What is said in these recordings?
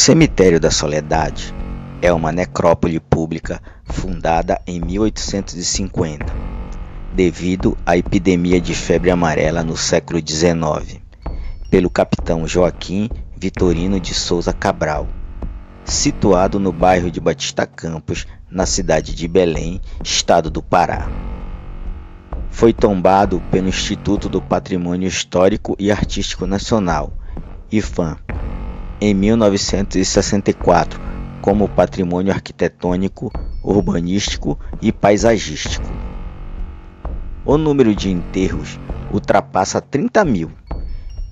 Cemitério da Soledade é uma necrópole pública fundada em 1850, devido à epidemia de febre amarela no século XIX, pelo capitão Joaquim Vitorino de Souza Cabral, situado no bairro de Batista Campos, na cidade de Belém, estado do Pará. Foi tombado pelo Instituto do Patrimônio Histórico e Artístico Nacional, IPHAN, em 1964, como patrimônio arquitetônico, urbanístico e paisagístico. O número de enterros ultrapassa 30 mil,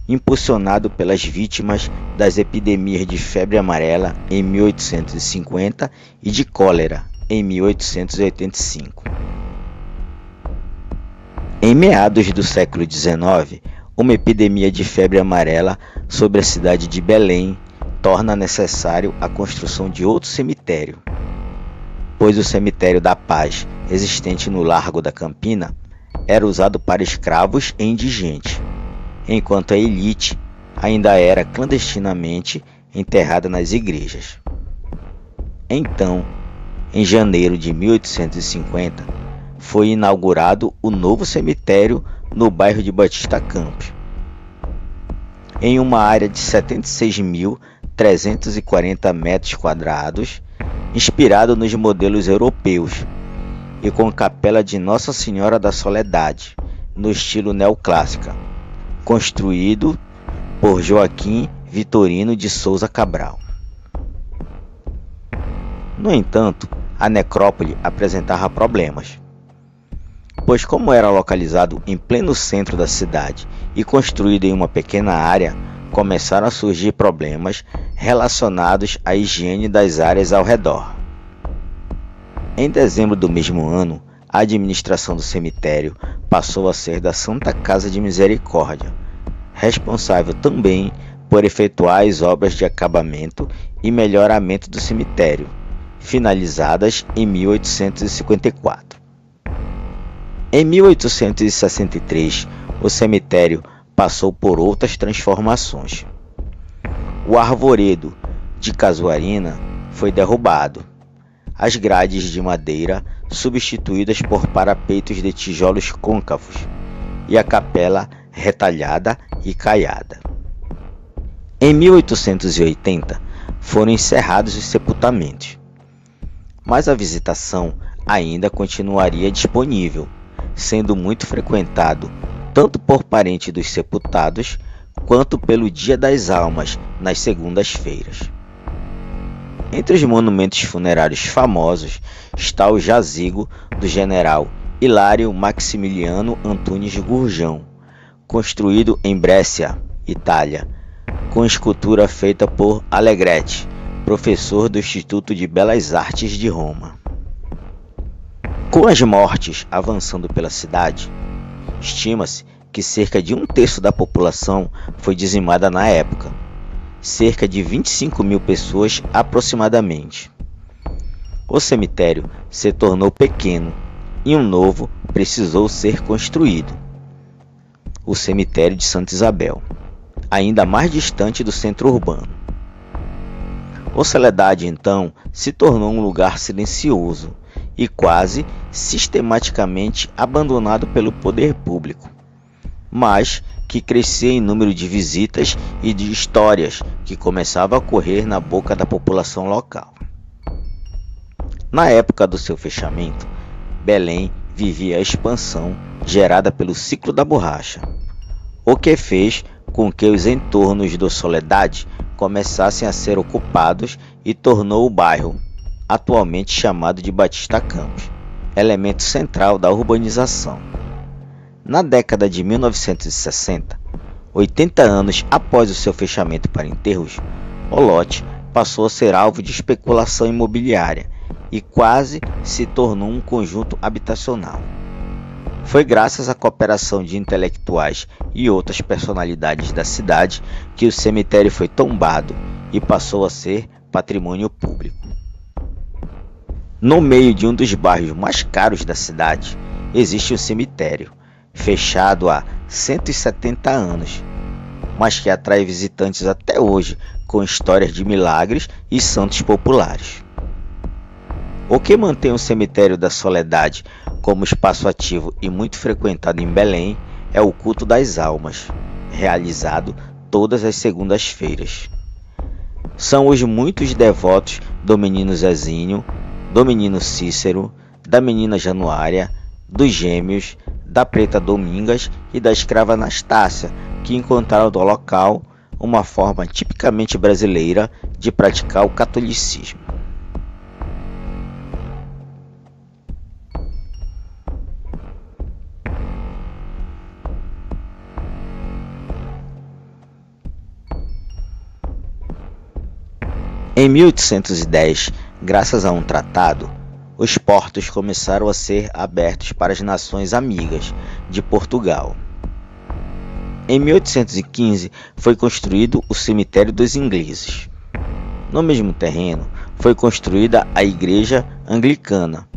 impulsionado pelas vítimas das epidemias de febre amarela em 1850 e de cólera em 1885. Em meados do século XIX, uma epidemia de febre amarela sobre a cidade de Belém torna necessário a construção de outro cemitério, pois o cemitério da Paz, existente no Largo da Campina, era usado para escravos e indigentes, enquanto a elite ainda era clandestinamente enterrada nas igrejas. Então, em janeiro de 1850, foi inaugurado o novo cemitério no bairro de Batista Campos, em uma área de 76.340 metros quadrados, inspirado nos modelos europeus, e com capela de Nossa Senhora da Soledade, no estilo neoclássico, construído por Joaquim Vitorino de Souza Cabral. No entanto, a necrópole apresentava problemas, pois como era localizado em pleno centro da cidade e construído em uma pequena área, começaram a surgir problemas relacionados à higiene das áreas ao redor. Em dezembro do mesmo ano, a administração do cemitério passou a ser da Santa Casa de Misericórdia, responsável também por efetuar as obras de acabamento e melhoramento do cemitério, finalizadas em 1854. Em 1863, o cemitério passou por outras transformações. O arvoredo de casuarina foi derrubado, as grades de madeira substituídas por parapeitos de tijolos côncavos e a capela retalhada e caiada. Em 1880, foram encerrados os sepultamentos, mas a visitação ainda continuaria disponível, sendo muito frequentado tanto por parentes dos sepultados quanto pelo Dia das Almas nas segundas-feiras. Entre os monumentos funerários famosos está o jazigo do general Hilário Maximiliano Antunes Gurjão, construído em Brescia, Itália, com escultura feita por Allegretti, professor do Instituto de Belas Artes de Roma. Com as mortes avançando pela cidade, estima-se que cerca de um terço da população foi dizimada na época, cerca de 25 mil pessoas aproximadamente. O cemitério se tornou pequeno e um novo precisou ser construído, o cemitério de Santa Isabel, ainda mais distante do centro urbano. O Soledade, então, se tornou um lugar silencioso e quase sistematicamente abandonado pelo poder público, mas que crescia em número de visitas e de histórias que começavam a correr na boca da população local. Na época do seu fechamento, Belém vivia a expansão gerada pelo ciclo da borracha, o que fez com que os entornos do Soledade começassem a ser ocupados e tornou o bairro, atualmente chamado de Batista Campos, elemento central da urbanização. Na década de 1960, 80 anos após o seu fechamento para enterros, o lote passou a ser alvo de especulação imobiliária e quase se tornou um conjunto habitacional. Foi graças à cooperação de intelectuais e outras personalidades da cidade que o cemitério foi tombado e passou a ser patrimônio público. No meio de um dos bairros mais caros da cidade, existe um cemitério, fechado há 170 anos, mas que atrai visitantes até hoje com histórias de milagres e santos populares. O que mantém o Cemitério da Soledade como espaço ativo e muito frequentado em Belém é o culto das almas, realizado todas as segundas-feiras. São hoje muitos devotos do menino Zezinho, do menino Cícero, da menina Januária, dos Gêmeos, da Preta Domingas e da escrava Anastácia, que encontraram no local uma forma tipicamente brasileira de praticar o catolicismo. Em 1810, graças a um tratado, os portos começaram a ser abertos para as nações amigas de Portugal. Em 1815, foi construído o Cemitério dos Ingleses. No mesmo terreno, foi construída a Igreja Anglicana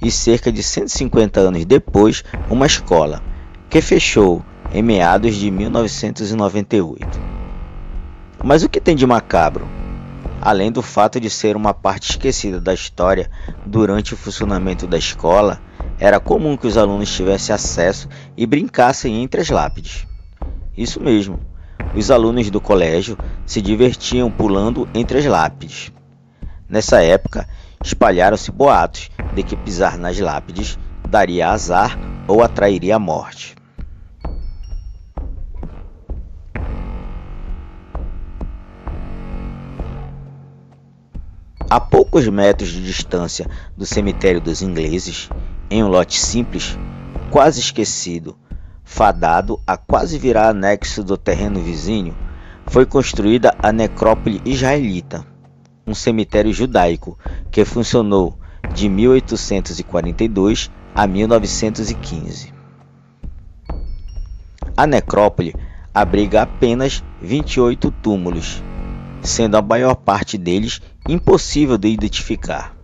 e cerca de 150 anos depois, uma escola, que fechou em meados de 1998. Mas o que tem de macabro? Além do fato de ser uma parte esquecida da história durante o funcionamento da escola, era comum que os alunos tivessem acesso e brincassem entre as lápides. Isso mesmo, os alunos do colégio se divertiam pulando entre as lápides. Nessa época, espalharam-se boatos de que pisar nas lápides daria azar ou atrairia a morte. A poucos metros de distância do Cemitério dos Ingleses, em um lote simples, quase esquecido, fadado a quase virar anexo do terreno vizinho, foi construída a Necrópole Israelita, um cemitério judaico que funcionou de 1842 a 1915. A necrópole abriga apenas 28 túmulos, sendo a maior parte deles impossível de identificar.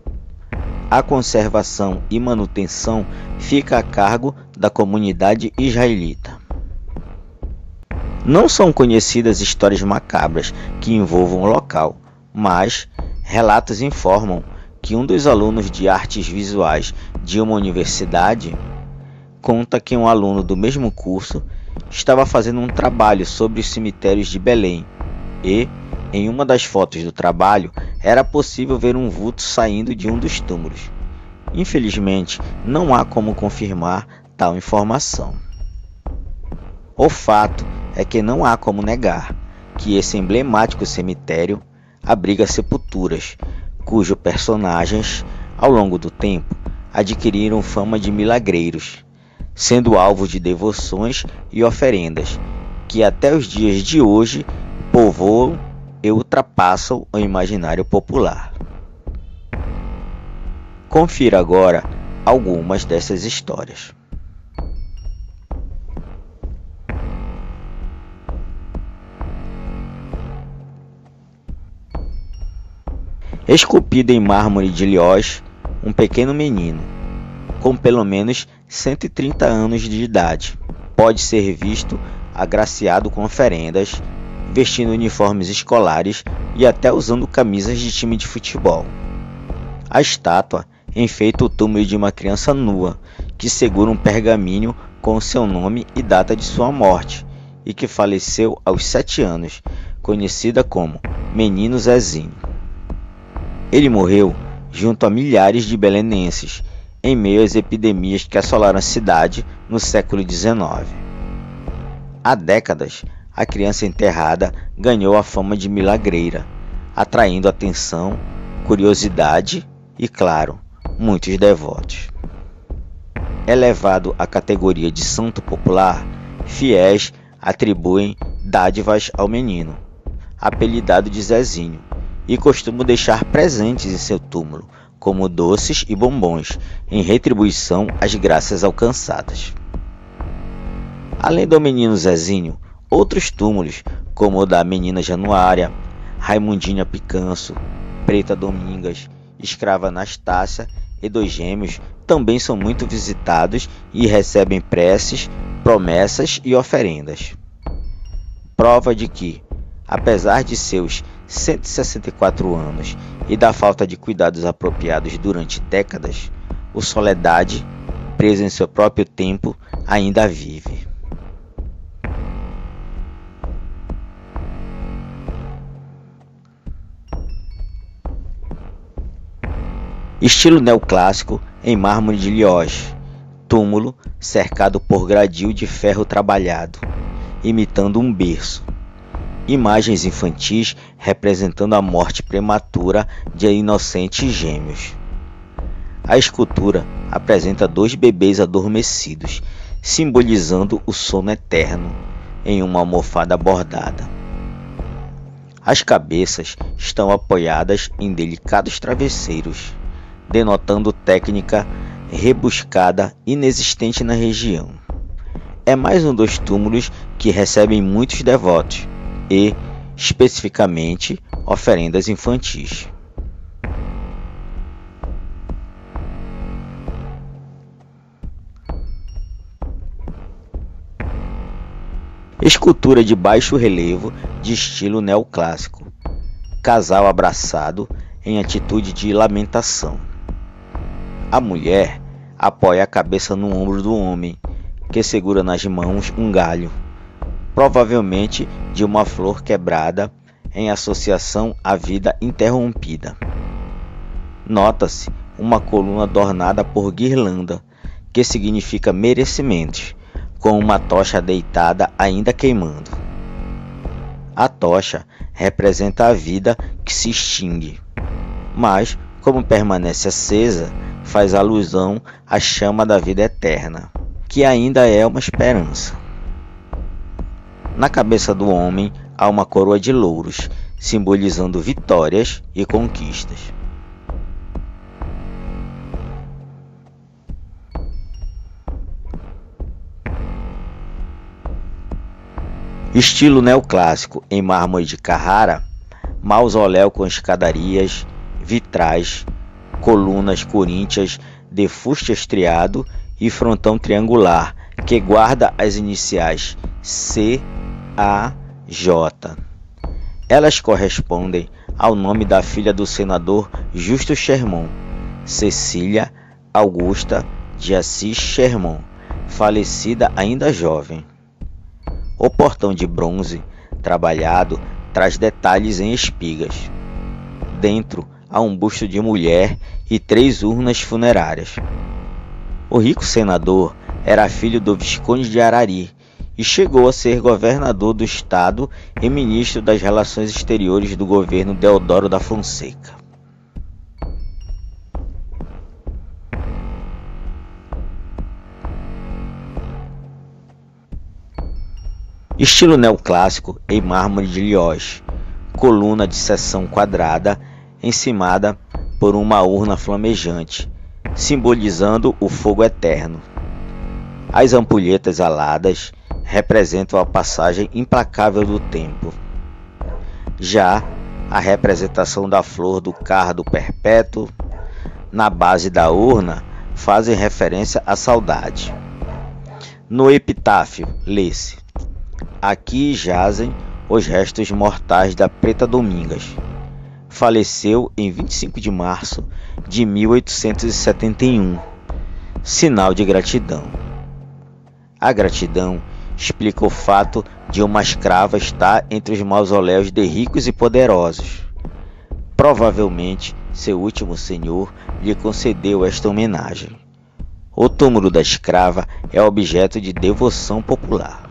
A conservação e manutenção fica a cargo da comunidade israelita. Não são conhecidas histórias macabras que envolvam o local, mas relatos informam que um dos alunos de artes visuais de uma universidade conta que um aluno do mesmo curso estava fazendo um trabalho sobre os cemitérios de Belém e, em uma das fotos do trabalho, era possível ver um vulto saindo de um dos túmulos. Infelizmente, não há como confirmar tal informação. O fato é que não há como negar que esse emblemático cemitério abriga sepulturas, cujos personagens, ao longo do tempo, adquiriram fama de milagreiros, sendo alvo de devoções e oferendas, que até os dias de hoje povoam e ultrapassam o imaginário popular. Confira agora algumas dessas histórias. Esculpido em mármore de Ilhós, um pequeno menino, com pelo menos 130 anos de idade, pode ser visto agraciado com oferendas, vestindo uniformes escolares e até usando camisas de time de futebol. A estátua enfeita o túmulo de uma criança nua, que segura um pergaminho com seu nome e data de sua morte, e que faleceu aos 7 anos, conhecida como Menino Zezinho. Ele morreu junto a milhares de belenenses, em meio às epidemias que assolaram a cidade no século XIX. Há décadas, a criança enterrada ganhou a fama de milagreira, atraindo atenção, curiosidade e, claro, muitos devotos. Elevado à categoria de santo popular, fiéis atribuem dádivas ao menino, apelidado de Zezinho, e costumam deixar presentes em seu túmulo, como doces e bombons, em retribuição às graças alcançadas. Além do menino Zezinho, outros túmulos, como o da menina Januária, Raimundinha Picanço, Preta Domingas, Escrava Anastácia e dos Gêmeos, também são muito visitados e recebem preces, promessas e oferendas. prova de que, apesar de seus 164 anos e da falta de cuidados apropriados durante décadas, o Soledade, preso em seu próprio tempo, ainda vive. Estilo neoclássico em mármore de Lioge, túmulo cercado por gradil de ferro trabalhado, imitando um berço. Imagens infantis representando a morte prematura de inocentes gêmeos. A escultura apresenta 2 bebês adormecidos, simbolizando o sono eterno, em uma almofada bordada. As cabeças estão apoiadas em delicados travesseiros, denotando técnica rebuscada inexistente na região. É mais um dos túmulos que recebem muitos devotos e, especificamente, oferendas infantis. Escultura de baixo relevo de estilo neoclássico. Casal abraçado em atitude de lamentação. A mulher apoia a cabeça no ombro do homem, que segura nas mãos um galho, provavelmente de uma flor quebrada em associação à vida interrompida. Nota-se uma coluna adornada por guirlanda, que significa merecimentos, com uma tocha deitada ainda queimando. A tocha representa a vida que se extingue, mas, como permanece acesa, faz alusão à chama da vida eterna, que ainda é uma esperança. Na cabeça do homem há uma coroa de louros, simbolizando vitórias e conquistas. Estilo neoclássico em mármore de Carrara, mausoléu com escadarias, vitrais, colunas coríntias de fuste estriado e frontão triangular, que guarda as iniciais C, A, J. Elas correspondem ao nome da filha do senador Justo Sherman, Cecília Augusta de Assis Sherman, falecida ainda jovem. O portão de bronze, trabalhado, traz detalhes em espigas. Dentro há um busto de mulher e 3 urnas funerárias. O rico senador era filho do Visconde de Arari e chegou a ser governador do estado e ministro das Relações Exteriores do governo Deodoro da Fonseca. Estilo neoclássico em mármore de Lioge, coluna de seção quadrada encimada por uma urna flamejante, simbolizando o fogo eterno. As ampulhetas aladas representam a passagem implacável do tempo. Já a representação da flor do cardo perpétuo na base da urna fazem referência à saudade. No epitáfio lê-se: aqui jazem os restos mortais da Preta Domingas. Faleceu em 25 de março de 1871, sinal de gratidão. A gratidão explica o fato de uma escrava estar entre os mausoléus de ricos e poderosos. Provavelmente, seu último senhor lhe concedeu esta homenagem. O túmulo da escrava é objeto de devoção popular.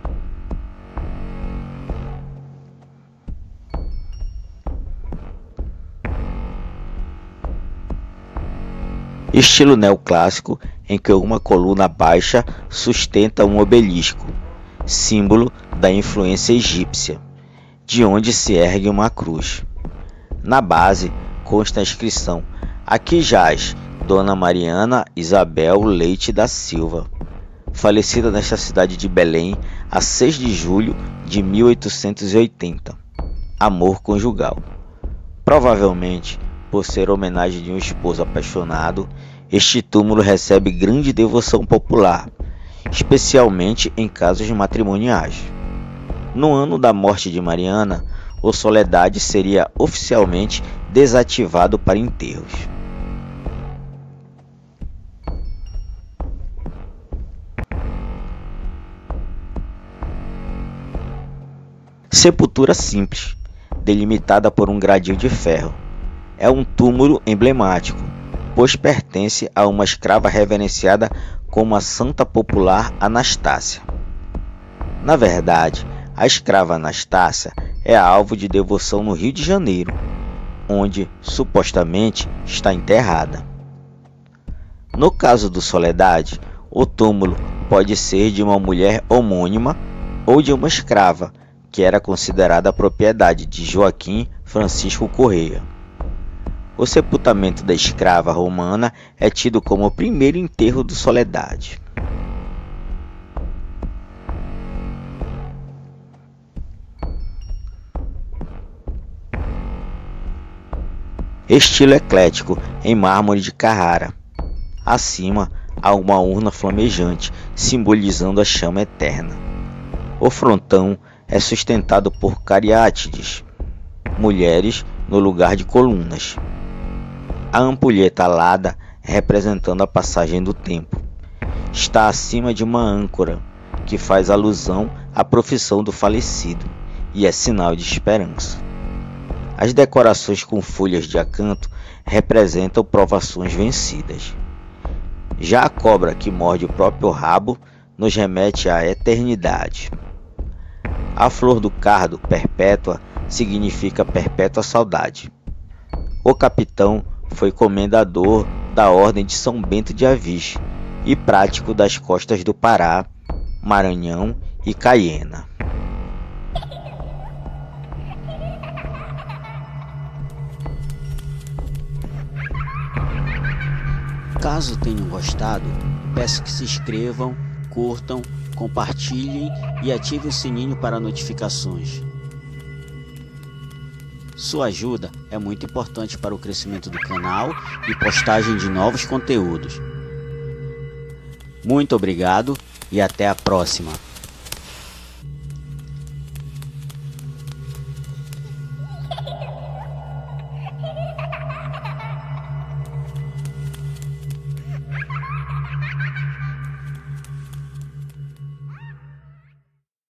Estilo neoclássico em que uma coluna baixa sustenta um obelisco, símbolo da influência egípcia, de onde se ergue uma cruz. Na base consta a inscrição: aqui jaz Dona Mariana Isabel Leite da Silva, falecida nesta cidade de Belém a 6 de julho de 1880. Amor conjugal. Provavelmente, por ser homenagem de um esposo apaixonado, este túmulo recebe grande devoção popular, especialmente em casos matrimoniais. No ano da morte de Mariana, o Soledade seria oficialmente desativado para enterros. Sepultura simples, delimitada por um gradil de ferro. É um túmulo emblemático, pois pertence a uma escrava reverenciada como a Santa Popular Anastácia. Na verdade, a escrava Anastácia é alvo de devoção no Rio de Janeiro, onde supostamente está enterrada. No caso do Soledade, o túmulo pode ser de uma mulher homônima ou de uma escrava, que era considerada propriedade de Joaquim Francisco Correia. O sepultamento da escrava romana é tido como o primeiro enterro do Soledade. Estilo eclético em mármore de Carrara. Acima há uma urna flamejante, simbolizando a chama eterna. O frontão é sustentado por cariátides, mulheres no lugar de colunas. A ampulheta alada, representando a passagem do tempo, está acima de uma âncora, que faz alusão à profissão do falecido e é sinal de esperança. As decorações com folhas de acanto representam provações vencidas. Já a cobra que morde o próprio rabo nos remete à eternidade. A flor do cardo perpétua significa perpétua saudade. O capitão foi comendador da Ordem de São Bento de Avis e prático das costas do Pará, Maranhão e Caiena. Caso tenham gostado, peço que se inscrevam, curtam, compartilhem e ativem o sininho para notificações. Sua ajuda é muito importante para o crescimento do canal e postagem de novos conteúdos. Muito obrigado e até a próxima!